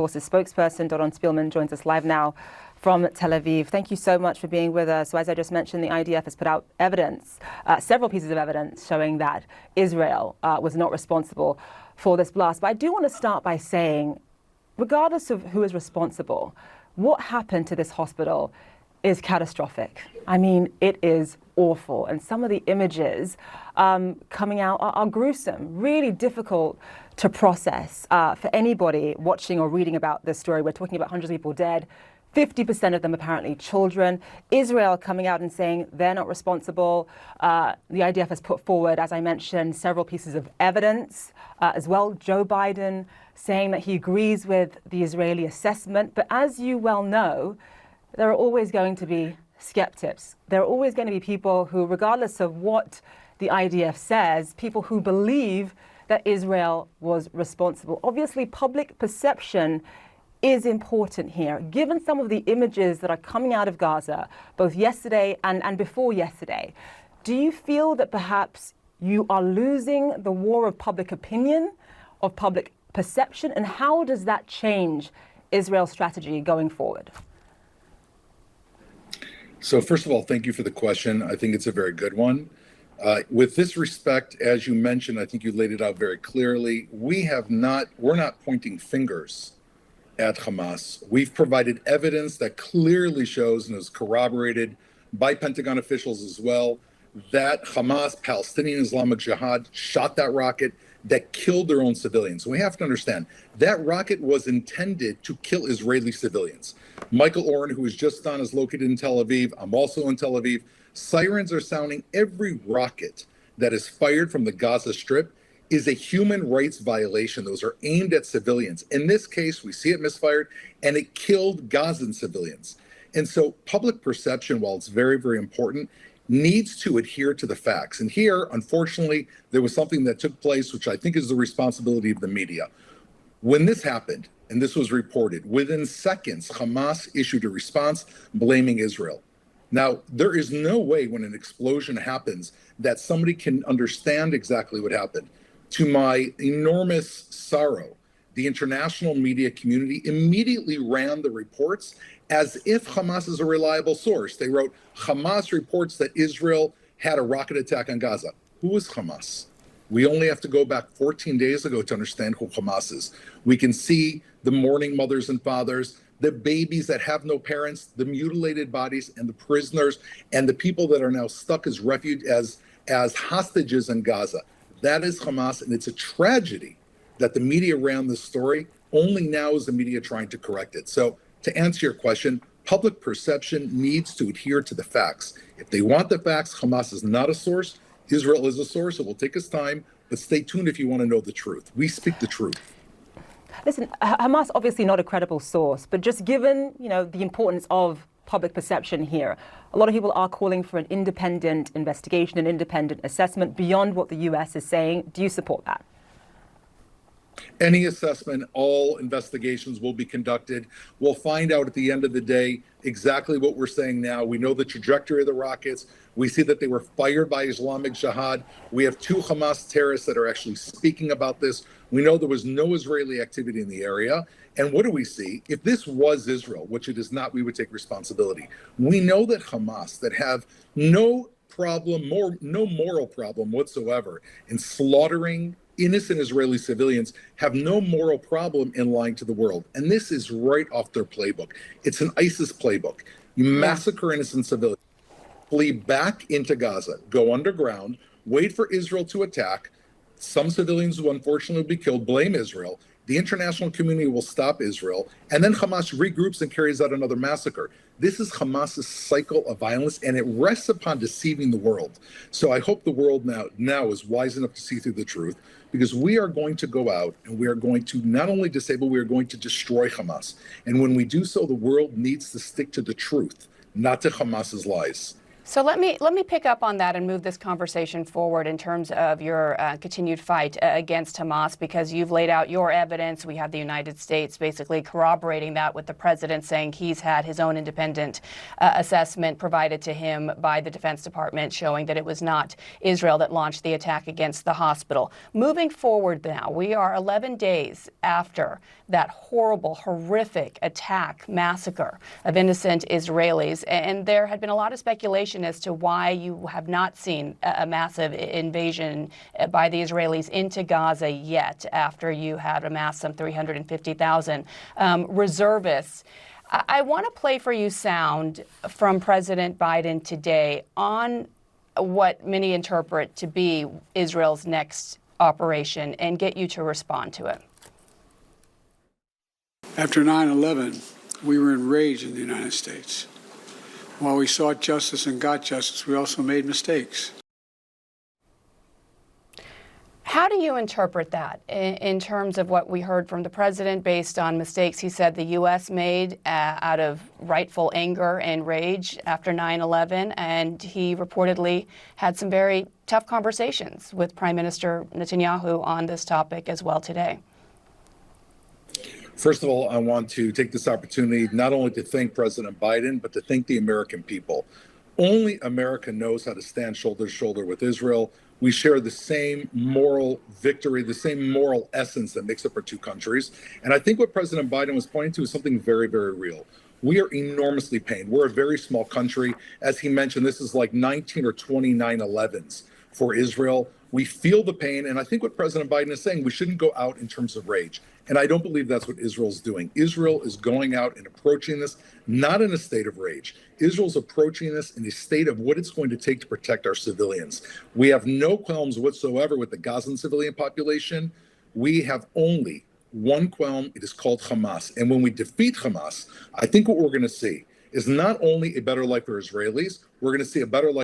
Forces spokesperson Doron joins us live now from Tel Aviv. Thank you so much for being with us. So as I just mentioned, the IDF has put out evidence, several pieces of evidence showing that Israel was not responsible for this blast. But I do want to start by saying, regardless of who is responsible, what happened to this hospital is catastrophic. I mean, it is awful. And some of the images coming out are gruesome, really difficult to process for anybody watching or reading about this story. We're talking about hundreds of people dead, 50% of them apparently children. Israel coming out and saying they're not responsible. The IDF has put forward, as I mentioned, several pieces of evidence as well. Joe Biden saying that he agrees with the Israeli assessment. But as you well know, there are always going to be skeptics. There are always going to be people who, regardless of what the IDF says, people who believe that Israel was responsible. Obviously, public perception is important here. Given some of the images that are coming out of Gaza, both yesterday and before yesterday, do you feel that perhaps you are losing the war of public opinion, of public perception? And how does that change Israel's strategy going forward? So first of all, thank you for the question. I think it's a very good one. With this respect, as you mentioned, I think you laid it out very clearly. We're not pointing fingers at Hamas. We've provided evidence that clearly shows and is corroborated by Pentagon officials as well that Hamas, Palestinian Islamic Jihad, shot that rocket that killed their own civilians. So we have to understand that rocket was intended to kill Israeli civilians. Michael Oren, who was just on, is located in Tel Aviv. I'm also in Tel Aviv. Sirens are sounding. Every rocket that is fired from the Gaza Strip is a human rights violation. Those are aimed at civilians. In this case, we see it misfired, and it killed Gazan civilians. And so public perception, while it's very, very important, needs to adhere to the facts. And here, unfortunately, there was something that took place, which I think is the responsibility of the media. When this happened, and this was reported, within seconds, Hamas issued a response blaming Israel. Now, there is no way when an explosion happens that somebody can understand exactly what happened. To my enormous sorrow, the international media community immediately ran the reports as if Hamas is a reliable source. They wrote, Hamas reports that Israel had a rocket attack on Gaza. Who is Hamas? We only have to go back 14 days ago to understand who Hamas is. We can see the mourning mothers and fathers, the babies that have no parents, the mutilated bodies, and the prisoners, and the people that are now stuck as refugees, as hostages in Gaza. That is Hamas, and it's a tragedy that the media ran this story. Only now is the media trying to correct it. So to answer your question, public perception needs to adhere to the facts. If they want the facts, Hamas is not a source. Israel is a source. It will take us time, but stay tuned if you want to know the truth. We speak the truth. Listen, Hamas obviously not a credible source, but just given, the importance of public perception here, a lot of people are calling for an independent investigation, an independent assessment beyond what the U.S. is saying. Do you support that? Any assessment, all investigations will be conducted. We'll find out at the end of the day exactly what we're saying now. We know the trajectory of the rockets. We see that they were fired by Islamic Jihad. We have 2 Hamas terrorists that are actually speaking about this. We know there was no Israeli activity in the area. And what do we see? If this was Israel, which it is not, we would take responsibility. We know that Hamas, that have no moral problem whatsoever in slaughtering innocent Israeli civilians, have no moral problem in lying to the world. And this is right off their playbook. It's an ISIS playbook. You massacre innocent civilians, flee back into Gaza, go underground, wait for Israel to attack. Some civilians will unfortunately be killed, blame Israel. The international community will stop Israel, and then Hamas regroups and carries out another massacre. This is Hamas's cycle of violence, and it rests upon deceiving the world. So I hope the world now is wise enough to see through the truth, because we are going to go out and we are going to not only disable, we are going to destroy Hamas. And when we do so, the world needs to stick to the truth, not to Hamas's lies. So let me pick up on that and move this conversation forward in terms of your continued fight against Hamas, because you've laid out your evidence. We have the United States basically corroborating that, with the president saying he's had his own independent assessment provided to him by the Defense Department showing that it was not Israel that launched the attack against the hospital. Moving forward now, we are 11 days after that horrible, horrific attack, massacre of innocent Israelis, and there had been a lot of speculation as to why you have not seen a massive invasion by the Israelis into Gaza yet, after you had amassed some 350,000 reservists. I want to play for you sound from President Biden today on what many interpret to be Israel's next operation and get you to respond to it. After 9/11, we were enraged in the United States. While we sought justice and got justice, we also made mistakes. How do you interpret that in terms of what we heard from the president based on mistakes he said the U.S. made out of rightful anger and rage after 9/11? And he reportedly had some very tough conversations with Prime Minister Netanyahu on this topic as well today. First of all, I want to take this opportunity not only to thank President Biden, but to thank the American people. Only America knows how to stand shoulder to shoulder with Israel. We share the same moral victory, the same moral essence that makes up our two countries. And I think what President Biden was pointing to is something very, very real. We are enormously pained. We're a very small country. As he mentioned, this is like 19 or 20 9/11s for Israel. We feel the pain. And I think what President Biden is saying, we shouldn't go out in terms of rage. And I don't believe that's what Israel's doing. Israel is going out and approaching this not in a state of rage. Israel's approaching this in a state of what it's going to take to protect our civilians. We have no qualms whatsoever with the Gazan civilian population. We have only one qualm. It is called Hamas. And when we defeat Hamas, I think what we're going to see is not only a better life for Israelis, we're going to see a better life